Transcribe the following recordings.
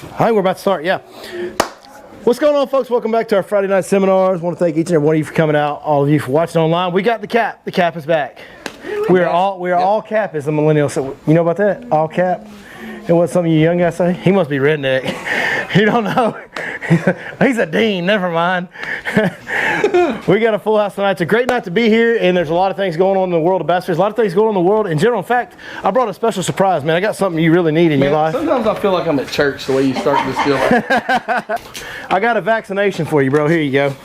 Hi, we're about to start, yeah. What's going on, folks? Welcome back to our Friday night seminars. I want to thank each and every one of you for coming out, all of you for watching online. We got the cap. The cap is back. We are all cap as a millennial. So you know about that? All cap. And what some of you young guys say? He must be redneck. You don't know. He's a dean. Never mind. We got a full house tonight. It's a great night to be here, and there's a lot of things going on in the world of basketball. There's a lot of things going on in the world in general. In fact, I brought a special surprise, man. I got something you really need in your life. Sometimes I feel like I'm at church the way you start this deal. I got a vaccination for you, bro. Here you go.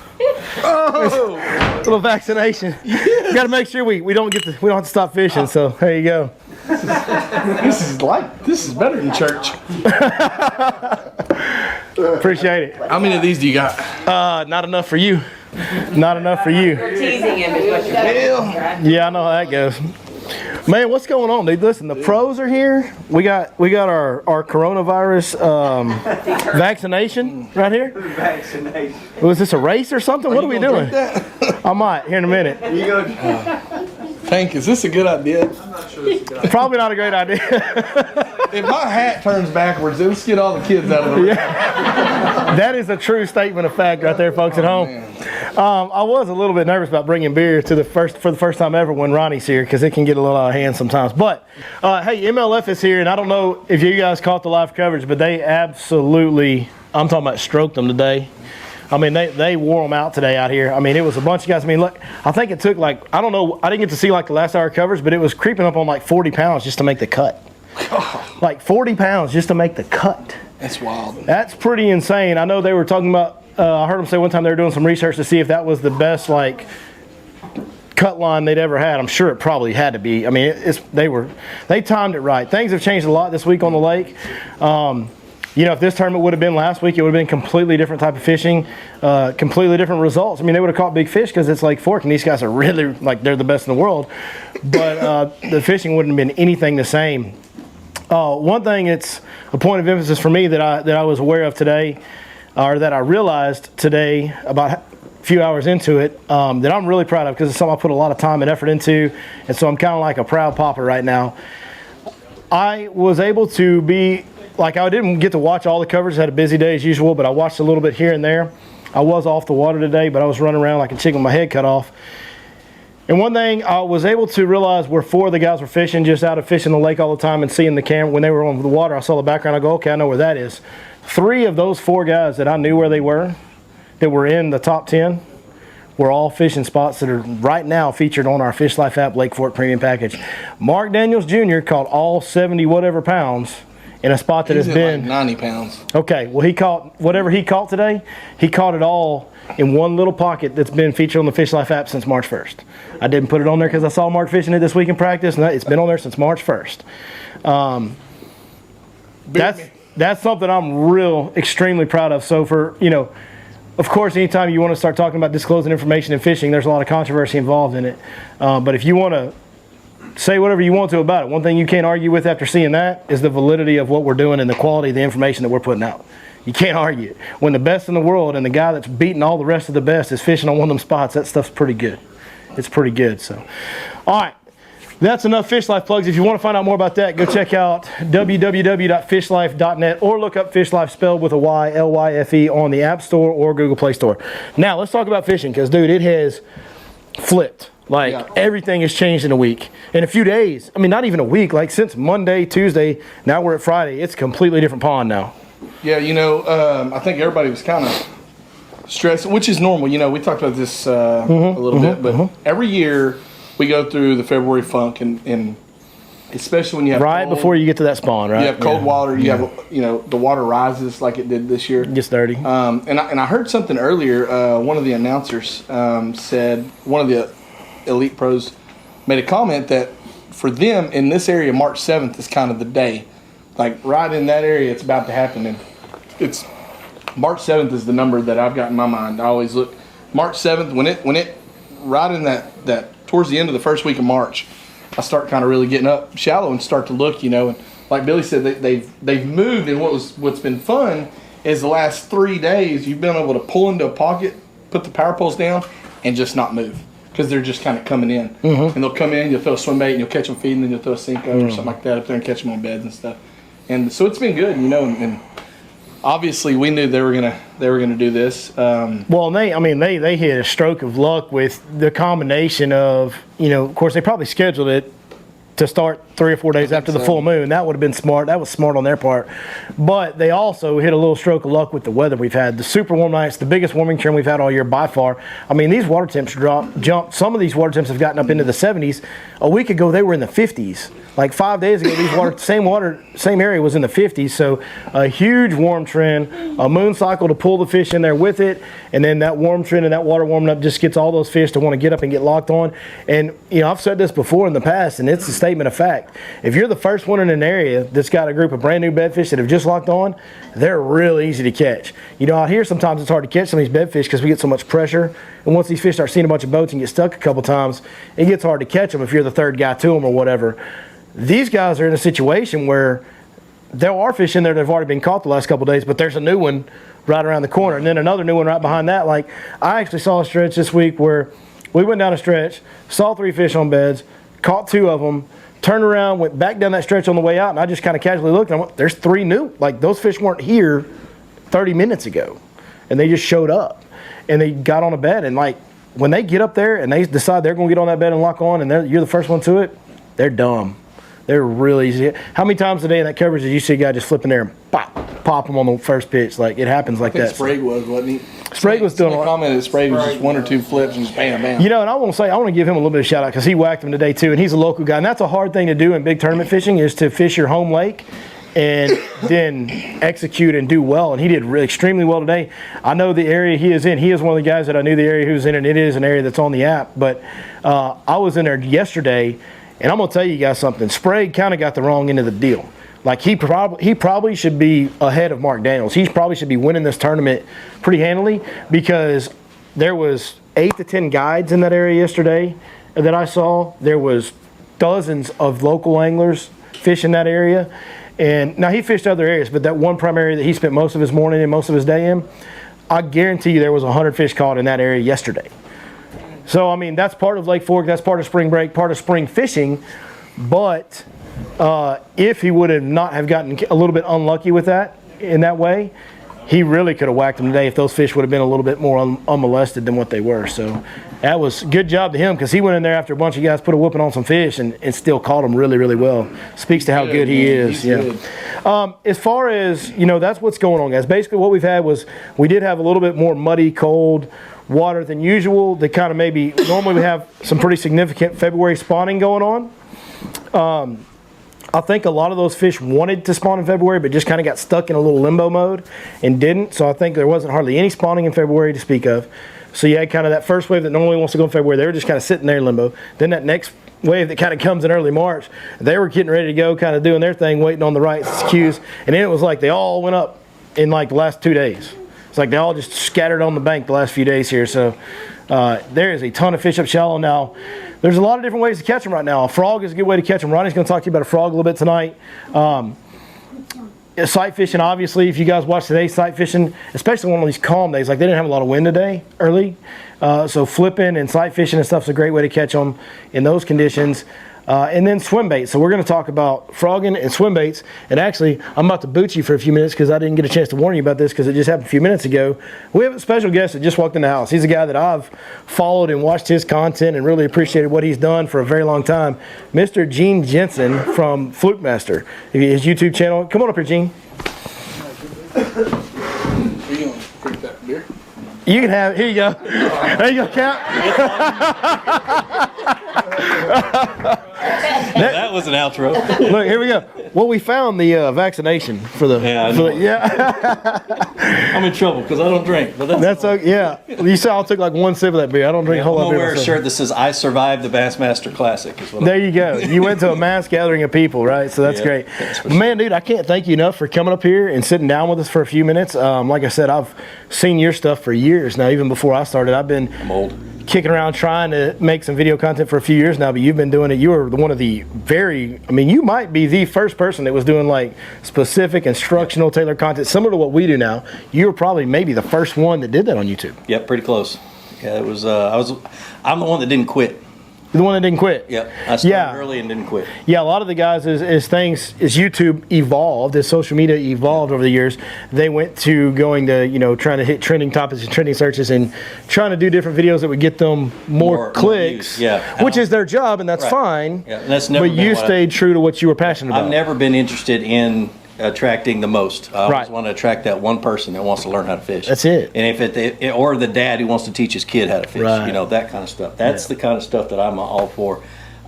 Oh, a little vaccination. You got to make sure we don't have to stop fishing. So there you go. This is better than church. Appreciate it. How many of these do you got? Not enough for you. Not enough for you. You're teasing him is what you're doing. Yeah, I know how that goes. Man, what's going on, dude? Listen, the pros are here. We got our coronavirus vaccination right here. Vaccination. Was this a race or something? What are we doing? I might here in a minute. You go. Hank, is this a good idea? I'm not sure it's a good idea. Probably not a great idea. If my hat turns backwards, let's get all the kids out of the room. That is a true statement of fact right there, folks at home. Man. I was a little bit nervous about bringing beer to for the first time ever when Ronnie's here, because it can get a little out of hand sometimes. But hey, MLF is here, and I don't know if you guys caught the live coverage, but they absolutely, I'm talking about, stroked them today. I mean, they wore them out today out here. I mean, it was a bunch of guys. I mean, look, I think it took like, I don't know, I didn't get to see like the last hour coverage, but it was creeping up on like 40 pounds just to make the cut. Like 40 pounds just to make the cut. That's wild. That's pretty insane. I know they were talking about, I heard them say one time they were doing some research to see if that was the best like cut line they'd ever had. I'm sure it probably had to be. I mean, they timed it right. Things have changed a lot this week on the lake. You know, if this tournament would have been last week, it would have been completely different type of fishing, completely different results. I mean, they would have caught big fish because it's Lake Fork, and these guys are really, like, they're the best in the world. But the fishing wouldn't have been anything the same. One thing, it's a point of emphasis for me that I was aware of today, or that I realized today about a few hours into it, that I'm really proud of, because it's something I put a lot of time and effort into, and so I'm kind of like a proud papa right now. I was able to be, like, I didn't get to watch all the coverage. I had a busy day as usual, but I watched a little bit here and there. I was off the water today, but I was running around like a chicken with my head cut off. And one thing I was able to realize where 4 of the guys were fishing, just out of fishing the lake all the time and seeing the camera. When they were on the water, I saw the background. I go, okay, I know where that is. 3 of those 4 guys that I knew where they were, that were in the top 10, were all fishing spots that are right now featured on our Fish Life app Lake Fork Premium Package. Mark Daniels Jr. caught all 70 whatever pounds in a spot that has been like 90 pounds. Okay, well, he caught whatever he caught today. He caught it all in one little pocket that's been featured on the Fish Life app since March 1st. I didn't put it on there because I saw Mark fishing it this week in practice, and it's been on there since March 1st. That's something I'm extremely proud of. So for, you know, of course, anytime you want to start talking about disclosing information in fishing, there's a lot of controversy involved in it. But if you want to say whatever you want to about it, one thing you can't argue with after seeing that is the validity of what we're doing and the quality of the information that we're putting out. You can't argue it. When the best in the world and the guy that's beating all the rest of the best is fishing on one of them spots, that stuff's pretty good. It's pretty good. So, all right. That's enough Fish Life plugs. If you want to find out more about that, go check out www.fishlife.net or look up Fish Life spelled with a Y, L-Y-F-E, on the App Store or Google Play Store. Now, let's talk about fishing, because, dude, it has flipped. Like, everything has changed in a week. In a few days. I mean, not even a week. Like, since Monday, Tuesday, now we're at Friday. It's a completely different pond now. Yeah, you know, I think everybody was kind of stressed, which is normal. You know, we talked about this a little bit, but every year we go through the February funk, and especially when you have right before you get to that spawn, right? You have cold water. You have, you know, the water rises like it did this year. It gets dirty. And I heard something earlier. One of the announcers said, one of the elite pros made a comment that for them in this area, March 7th is kind of the day. Like right in that area, it's about to happen, and it's March 7th is the number that I've got in my mind. I always look March 7th when it right in that towards the end of the first week of March, I start kind of really getting up shallow and start to look, you know. And like Billy said, they've moved, and what's been fun is the last 3 days you've been able to pull into a pocket, put the power poles down, and just not move. Because they're just kind of coming in. And they'll come in, you'll throw a swim bait, and you'll catch them feeding, and you'll throw a Cinco or something like that up there and catch them on beds and stuff. And so it's been good, you know. And obviously we knew they were gonna do this. Well, they hit a stroke of luck with the combination of, of course they probably scheduled it to start 3 or 4 days after the full moon. That would have been smart. That was smart on their part. But they also hit a little stroke of luck with the weather we've had. The super warm nights, the biggest warming trend we've had all year by far. I mean, these water temps jumped. Some of these water temps have gotten up into the 70s. A week ago, they were in the 50s. Like 5 days ago, same area was in the 50s. So a huge warm trend, a moon cycle to pull the fish in there with it, and then that warm trend and that water warming up just gets all those fish to want to get up and get locked on. And I've said this before in the past, and it's a statement of fact. If you're the first one in an area that's got a group of brand new bedfish that have just locked on, they're real easy to catch. Out here sometimes it's hard to catch some of these bedfish because we get so much pressure. And once these fish start seeing a bunch of boats and get stuck a couple times, it gets hard to catch them if you're the third guy to them or whatever. These guys are in a situation where there are fish in there that have already been caught the last couple of days, but there's a new one right around the corner, and then another new one right behind that. Like, I actually saw a stretch this week where we went down a stretch, saw 3 fish on beds, caught 2 of them, turned around, went back down that stretch on the way out, and I just kind of casually looked, and I went, there's 3 new. Like, those fish weren't here 30 minutes ago, and they just showed up, and they got on a bed, and like, when they get up there and they decide they're going to get on that bed and lock on, and you're the first one to it, they're dumb. They're really easy. How many times a day in that coverage did you see a guy just flip in there and pop them on the first pitch? Like, it happens like that. Sprague wasn't he? Sprague was doing a lot. Commented Sprague was just 1 or 2 flips and just bam, bam. And I want to give him a little bit of shout out because he whacked him today too, and he's a local guy. And that's a hard thing to do in big tournament fishing, is to fish your home lake and then execute and do well. And he did really extremely well today. I know the area he is in. He is one of the guys that I knew the area he was in, and it is an area that's on the app. But I was in there yesterday. And I'm going to tell you guys something. Sprague kind of got the wrong end of the deal. Like, he probably should be ahead of Mark Daniels. He probably should be winning this tournament pretty handily, because there was 8 to 10 guides in that area yesterday that I saw. There was dozens of local anglers fishing that area. And now he fished other areas, but that one prime area that he spent most of his morning and most of his day in, I guarantee you there was 100 fish caught in that area yesterday. So, I mean, that's part of Lake Fork, that's part of spring break, part of spring fishing. But if he would have not have gotten a little bit unlucky with that in that way, he really could have whacked them today if those fish would have been a little bit more unmolested than what they were. So that was a good job to him, because he went in there after a bunch of guys put a whooping on some fish and still caught them really, really well. Speaks to how good he is. As far as, that's what's going on, guys. Basically what we've had was, we did have a little bit more muddy, cold water than usual. They kind of normally we have some pretty significant February spawning going on. I think a lot of those fish wanted to spawn in February, but just kind of got stuck in a little limbo mode and didn't. So I think there wasn't hardly any spawning in February to speak of. So you had kind of that first wave that normally wants to go in February. They were just kind of sitting there in limbo. Then that next wave that kind of comes in early March, they were getting ready to go, kind of doing their thing, waiting on the right cues. And then it was like they all went up in like the last 2 days. It's like they all just scattered on the bank the last few days here. So there is a ton of fish up shallow now. There's a lot of different ways to catch them right now. A frog is a good way to catch them. Ronnie's going to talk to you about a frog a little bit tonight. Sight fishing, obviously, if you guys watch today's sight fishing, especially one of these calm days, like they didn't have a lot of wind today early. So flipping and sight fishing and stuff is a great way to catch them in those conditions. And then swim baits. So we're going to talk about frogging and swim baits. And actually, I'm about to boot you for a few minutes because I didn't get a chance to warn you about this because it just happened a few minutes ago. We have a special guest that just walked in the house. He's a guy that I've followed and watched his content and really appreciated what he's done for a very long time. Mr. Gene Jensen from Fluke Master, his YouTube channel. Come on up here, Gene. Are you going to drink that beer? You can have it. Here you go. There you go, Cap. That was an outro. Look, here we go. Well, we found the vaccination for the. Yeah, I know. I'm in trouble because I don't drink. But that's okay. Yeah. You saw I took like 1 sip of that beer. I don't drink a whole lot of beer. I'm gonna wear a shirt that says "I survived the Bassmaster Classic." Is what there you go. You went to a mass gathering of people, right? So that's great. That's man, dude, I can't thank you enough for coming up here and sitting down with us for a few minutes. Like I said, I've seen your stuff for years now. Even before I started, I'm old. Kicking around trying to make some video content for a few years now, but you've been doing it. You were one of the you might be the first person that was doing like specific instructional tailored content similar to what we do now. You were probably maybe the first one that did that on YouTube. Yep, pretty close. Yeah, it was. I'm the one that didn't quit. The one that didn't quit. Yep. I started early and didn't quit. Yeah, a lot of the guys, as YouTube evolved, as social media evolved over the years, they went to going to, trying to hit trending topics and trending searches and trying to do different videos that would get them more clicks, which is their job, and that's fine. Yeah, and that's never but you stayed true to what you were passionate about. I've never been interested in attracting the most. I always want to attract that one person that wants to learn how to fish. That's it. And if or the dad who wants to teach his kid how to fish, that kind of stuff. That's the kind of stuff that I'm all for.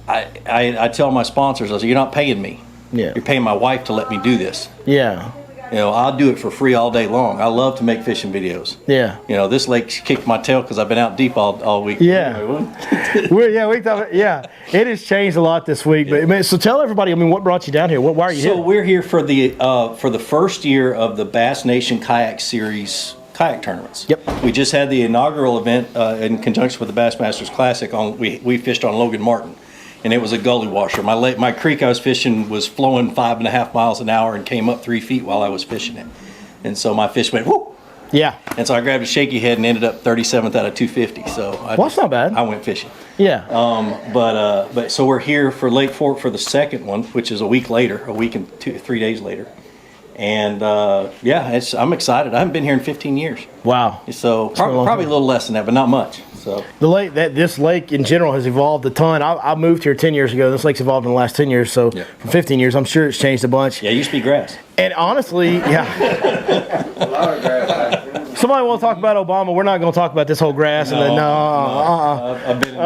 I tell my sponsors, I say, you're not paying me. Yeah. You're paying my wife to let me do this. Yeah. I'll do it for free all day long. I love to make fishing videos. Yeah. This lake kicked my tail because I've been out deep all week. Yeah. It has changed a lot this week. But so tell everybody, what brought you down here? Why are you here? So we're here for the first year of the Bass Nation Kayak Series kayak tournaments. Yep. We just had the inaugural event in conjunction with the Bassmasters Classic. We fished on Logan Martin. And it was a gully washer. My creek I was fishing was flowing 5.5 miles an hour and came up 3 feet while I was fishing it. And so my fish went, whoop. Yeah. And so I grabbed a shaky head and ended up 37th out of 250. So that's not bad. I went fishing. Yeah. But so we're here for Lake Fork for the second one, which is a week and 3 days later. And I'm excited. I haven't been here in 15 years. Wow. So probably a little less than that, but not much. So this lake in general has evolved a ton. I moved here 10 years ago. This lake's evolved in the last 10 years. So from 15 years, I'm sure it's changed a bunch. Yeah, it used to be grass. And honestly, A lot of grass. Somebody want to talk about Obama? We're not going to talk about this whole grass. No, I've been in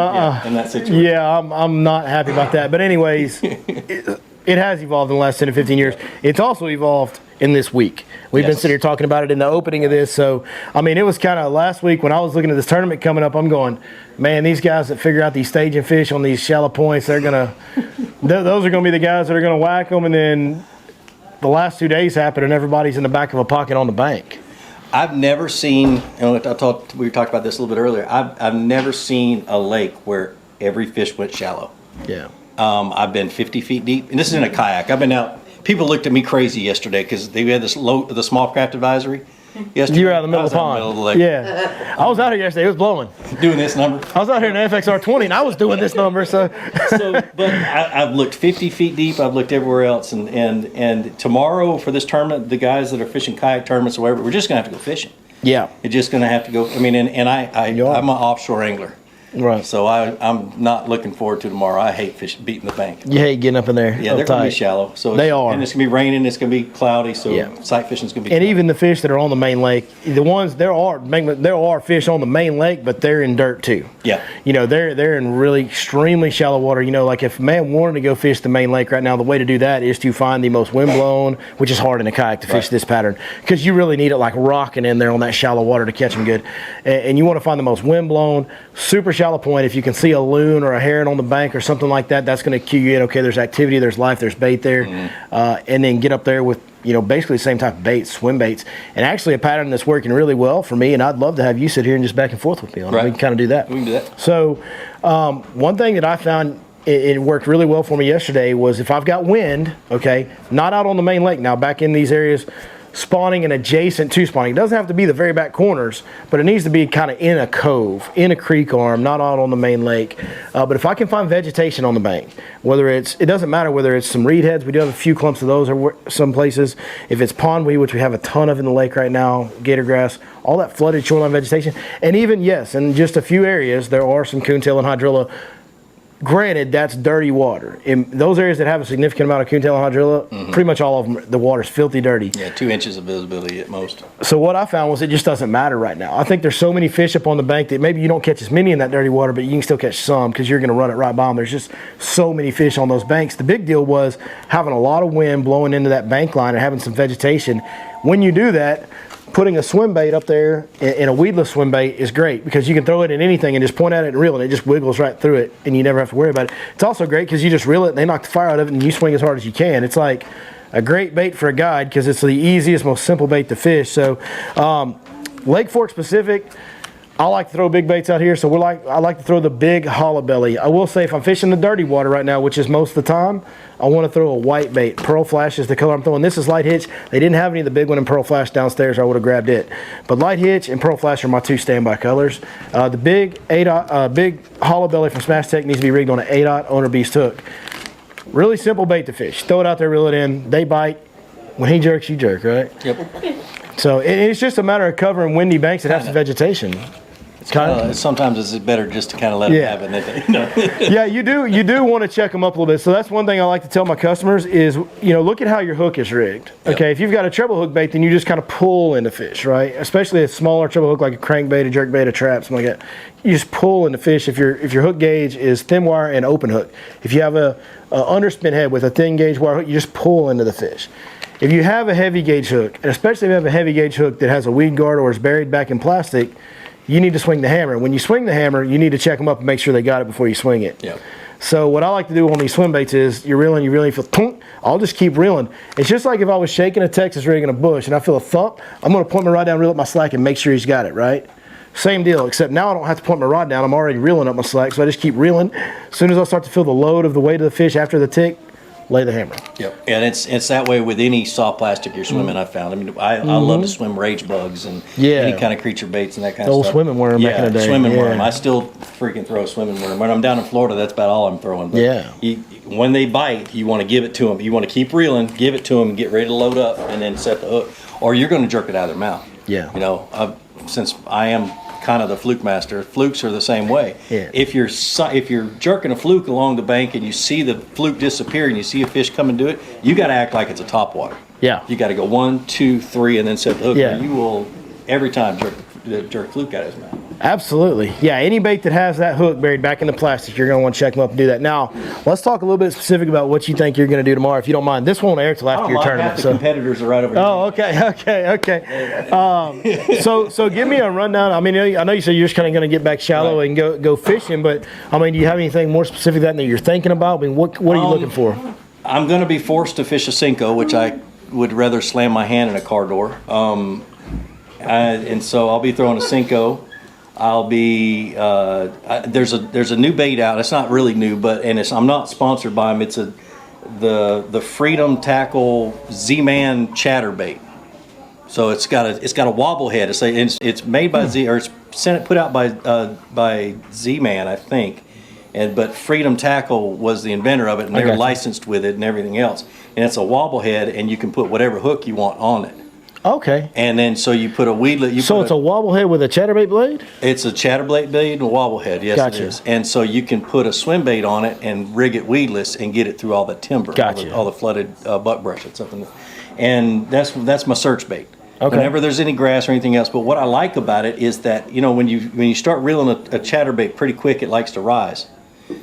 that situation. Yeah, I'm not happy about that. But anyways, it has evolved in the last 10 to 15 years. It's also evolved in this week. We've been sitting here talking about it in the opening of this. So, it was kind of last week when I was looking at this tournament coming up, I'm going, man, these guys that figure out these staging fish on these shallow points, those are going to be the guys that are going to whack them. And then the last 2 days happen and everybody's in the back of a pocket on the bank. I've never seen, we talked about this a little bit earlier, I've never seen a lake where every fish went shallow. Yeah. I've been 50 feet deep, and this is in a kayak. I've been out. People looked at me crazy yesterday because they had the small craft advisory. Yesterday, you were out in the middle of the pond. Yeah, I was out here yesterday. It was blowing. Doing this number. I was out here in the FXR 20, and I was doing this number. But I've looked 50 feet deep. I've looked everywhere else, and tomorrow for this tournament, the guys that are fishing kayak tournaments or whatever, we're just gonna have to go fishing. Yeah, we're just gonna have to go. I'm an offshore angler. Right. So I'm not looking forward to tomorrow. I hate beating the bank. You hate getting up in there. Yeah, they're going to be shallow. So they are. And it's going to be raining. It's going to be cloudy. So sight fishing is going to be. And even the fish that are on the main lake, the ones there are fish on the main lake, but they're in dirt too. Yeah. They're in really extremely shallow water. Like if a man wanted to go fish the main lake right now, the way to do that is to find the most windblown, which is hard in a kayak to fish this pattern because you really need it like rocking in there on that shallow water to catch them good. And you want to find the most windblown, super shallow point. If you can see a loon or a heron on the bank or something like that, that's going to cue you in. Okay, there's activity, there's life, there's bait there. And then get up there with, basically the same type of baits, swim baits. And actually a pattern that's working really well for me, and I'd love to have you sit here and just back and forth with me on it. We can kind of do that. We can do that. So one thing that I found it worked really well for me yesterday was if I've got wind, not out on the main lake, now back in these areas, spawning and adjacent to spawning. It doesn't have to be the very back corners, but it needs to be kind of in a cove, in a creek arm, not out on the main lake. But if I can find vegetation on the bank, it doesn't matter whether it's some reed heads, we do have a few clumps of those or some places. If it's pondweed, which we have a ton of in the lake right now, gator grass, all that flooded shoreline vegetation. And even, in just a few areas, there are some coontail and hydrilla. Granted, that's dirty water. In those areas that have a significant amount of coontail and hydrilla, pretty much all of them, the water's filthy dirty. Yeah, 2 inches of visibility at most. So what I found was it just doesn't matter right now. I think there's so many fish up on the bank that maybe you don't catch as many in that dirty water, but you can still catch some because you're going to run it right by them. There's just so many fish on those banks. The big deal was having a lot of wind blowing into that bank line and having some vegetation. When you do that, putting a swim bait up there in a weedless swim bait is great because you can throw it in anything and just point at it and reel and it just wiggles right through it and you never have to worry about it. It's also great because you just reel it and they knock the fire out of it and you swing as hard as you can. It's like a great bait for a guide because it's the easiest, most simple bait to fish. So Lake Fork specific, I like to throw big baits out here, so I like to throw the big hollow belly. I will say if I'm fishing the dirty water right now, which is most of the time, I want to throw a white bait. Pearl Flash is the color I'm throwing. This is Light Hitch. They didn't have any of the big one in Pearl Flash downstairs. I would have grabbed it. But Light Hitch and Pearl Flash are my 2 standby colors. The big big hollow belly from Smash Tech needs to be rigged on an 8/0 owner beast hook. Really simple bait to fish. Throw it out there, reel it in. They bite. When he jerks, you jerk, right? Yep. So it's just a matter of covering windy banks that have some vegetation. Sometimes it's better just to kind of let them have it. Yeah, you do want to check them up a little bit. So that's one thing I like to tell my customers is, look at how your hook is rigged. Okay, if you've got a treble hook bait, then you just kind of pull into fish, right? Especially a smaller treble hook like a crankbait, a jerkbait, a trap, something like that. You just pull into fish if your hook gauge is thin wire and open hook. If you have a underspin head with a thin gauge wire hook, you just pull into the fish. If you have a heavy gauge hook, and especially if you have a heavy gauge hook that has a weed guard or is buried back in plastic, you need to swing the hammer. When you swing the hammer, you need to check them up and make sure they got it before you swing it. Yep. So what I like to do on these swim baits is you're reeling, you feel thunk, I'll just keep reeling. It's just like if I was shaking a Texas rig in a bush and I feel a thump, I'm going to point my rod down, reel up my slack, and make sure he's got it, right? Same deal, except now I don't have to point my rod down. I'm already reeling up my slack, so I just keep reeling. As soon as I start to feel the load of the weight of the fish after the tick, lay the hammer. Yep, and it's that way with any soft plastic you're swimming. I found. I mean, I love to swim rage bugs and any kind of creature baits and that kind of old stuff. Swimming worm back in the day. Swimming worm. I still freaking throw a swimming worm. When I'm down in Florida, that's about all I'm throwing. But when they bite, you want to give it to them. You want to keep reeling, give it to them, and get ready to load up, and then set the hook, or you're going to jerk it out of their mouth. Yeah. Since I am kind of the fluke master, flukes are the same way. Yeah. If you're jerking a fluke along the bank and you see the fluke disappear and you see a fish come and do it, you got to act like it's a topwater. Yeah. You got to go 1, 2, 3, and then set the hook. Yeah. You will every time jerk fluke out of his mouth. Absolutely. Yeah, any bait that has that hook buried back in the plastic, you're going to want to check them up and do that. Now, let's talk a little bit specific about what you think you're going to do tomorrow, if you don't mind. This won't air till after your tournament. Half the competitors are right over here. Oh, okay. So give me a rundown. I mean, I know you said you're just kind of going to get back shallow and go fishing, but I mean, do you have anything more specific than that you're thinking about? I mean, what are you looking for? I'm going to be forced to fish a Cinco, which I would rather slam my hand in a car door. And so I'll be throwing a Cinco. I'll be there's a new bait out. It's not really new, but I'm not sponsored by them. It's the Freedom Tackle Z-Man chatterbait. So it's got a wobble head. It's made by it's put out by Z-Man, I think. But Freedom Tackle was the inventor of it, and they're licensed with it and everything else. And it's a wobble head, and you can put whatever hook you want on it. Okay. And then so you put a weedlet. So it's a wobble head with a chatterbait blade? It's a chatterbait blade and a wobble head. Yes, it is. And so you can put a swim bait on it and rig it weedless and get it through all the timber, all the flooded buckbrush and something. And that's my search bait. Okay. Whenever there's any grass or anything else. But what I like about it is that when you start reeling a chatterbait pretty quick, it likes to rise.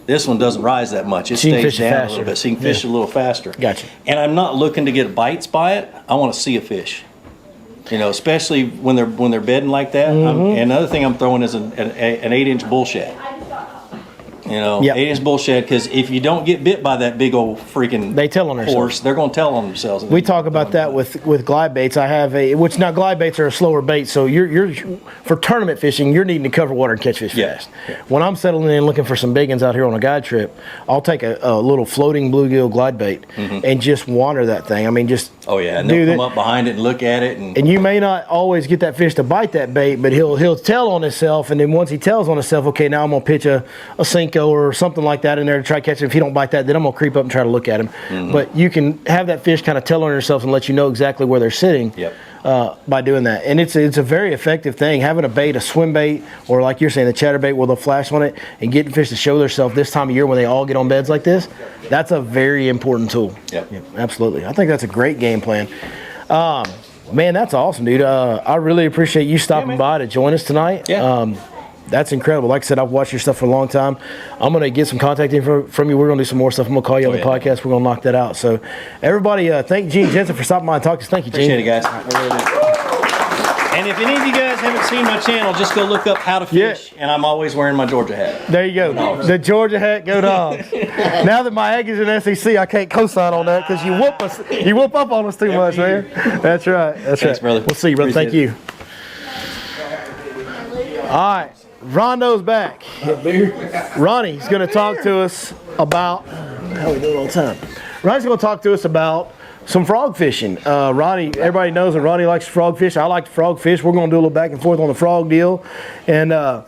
This one doesn't rise that much. It stays down a little bit, so you can fish a little faster. Gotcha. And I'm not looking to get bites by it. I want to see a fish. Especially when they're bedding like that. And another thing I'm throwing is an 8-inch bull shad. 8-inch bull shad, because if you don't get bit by that big old freaking horse, they're going to tell on themselves. We talk about that with glide baits. I have glide baits are a slower bait, so you're for tournament fishing, you're needing to cover water and catch fish fast. Yeah. When I'm settling in looking for some big ones out here on a guide trip, I'll take a little floating bluegill glide bait and just wander that thing. I mean, just and they'll come up behind it and look at it, and you may not always get that fish to bite that bait, but he'll tell on himself, and then once he tells on himself, okay, now I'm gonna pitch a Cinco or something like that in there to try to catch him. If he don't bite that, then I'm gonna creep up and try to look at him. But you can have that fish kind of tell on herself and let you know exactly where they're sitting by doing that. And it's a very effective thing. Having a bait, a swim bait, or like you're saying, the chatterbait with a flash on it, and getting fish to show themselves this time of year when they all get on beds like this, that's a very important tool. Yep. Absolutely. I think that's a great game plan. Man, that's awesome, dude. I really appreciate you stopping by to join us tonight. Yeah. That's incredible. Like I said, I've watched your stuff for a long time. I'm going to get some contact info from you. We're going to do some more stuff. I'm going to call you on the podcast. We're going to knock that out. So, everybody, thank Gene Jensen for stopping by and talking to us. Thank you, Gene. Appreciate it, guys. I really do. And if any of you guys haven't seen my channel, just go look up How to Fish, and I'm always wearing my Georgia hat. There you go. The Georgia hat, go Dogs. Now that my Aggies in SEC, I can't co-sign on that because you whoop up on us too much, man. That's right. Thanks, brother. We'll see you, brother. Thank you. right, Rondo's back. Ronnie's going to talk to us about, how we do it all the time. Ronnie's going to talk to us about some frog fishing. Ronnie, everybody knows that Ronnie likes to frog fish. I like to frog fish. We're going to do a little back and forth on the frog deal. And I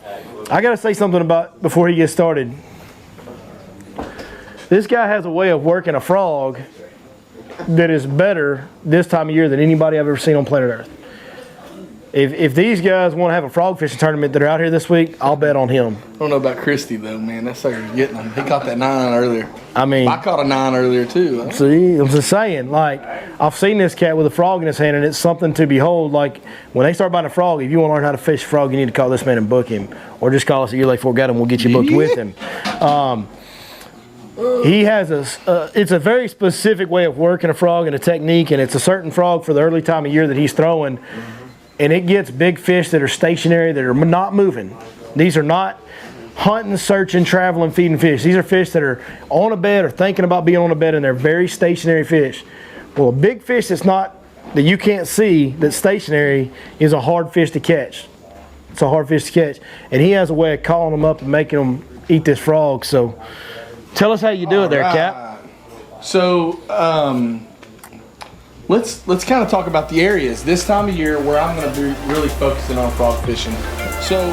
got to say something about before he gets started. This guy has a way of working a frog that is better this time of year than anybody I've ever seen on planet Earth. If these guys want to have a frog fishing tournament that are out here this week, I'll bet on him. I don't know about Christy though, man. That sucker's getting them. He caught that 9 earlier. I mean, I caught a 9 earlier too. See, I'm just saying, like, I've seen this cat with a frog in his hand, and it's something to behold. Like, when they start buying a frog, if you want to learn how to fish a frog, you need to call this man and book him. Or just call us a year late before we got him, we'll get you booked with him. He has it's a very specific way of working a frog and a technique, and it's a certain frog for the early time of year that he's throwing. And it gets big fish that are stationary, that are not moving. These are not hunting, searching, traveling, feeding fish. These are fish that are on a bed or thinking about being on a bed, and they're very stationary fish. Well, a big fish that you can't see, that's stationary, is a hard fish to catch. It's a hard fish to catch. And he has a way of calling them up and making them eat this frog. So tell us how you do it there, Cap. So, let's kind of talk about the areas this time of year where I'm going to be really focusing on frog fishing. So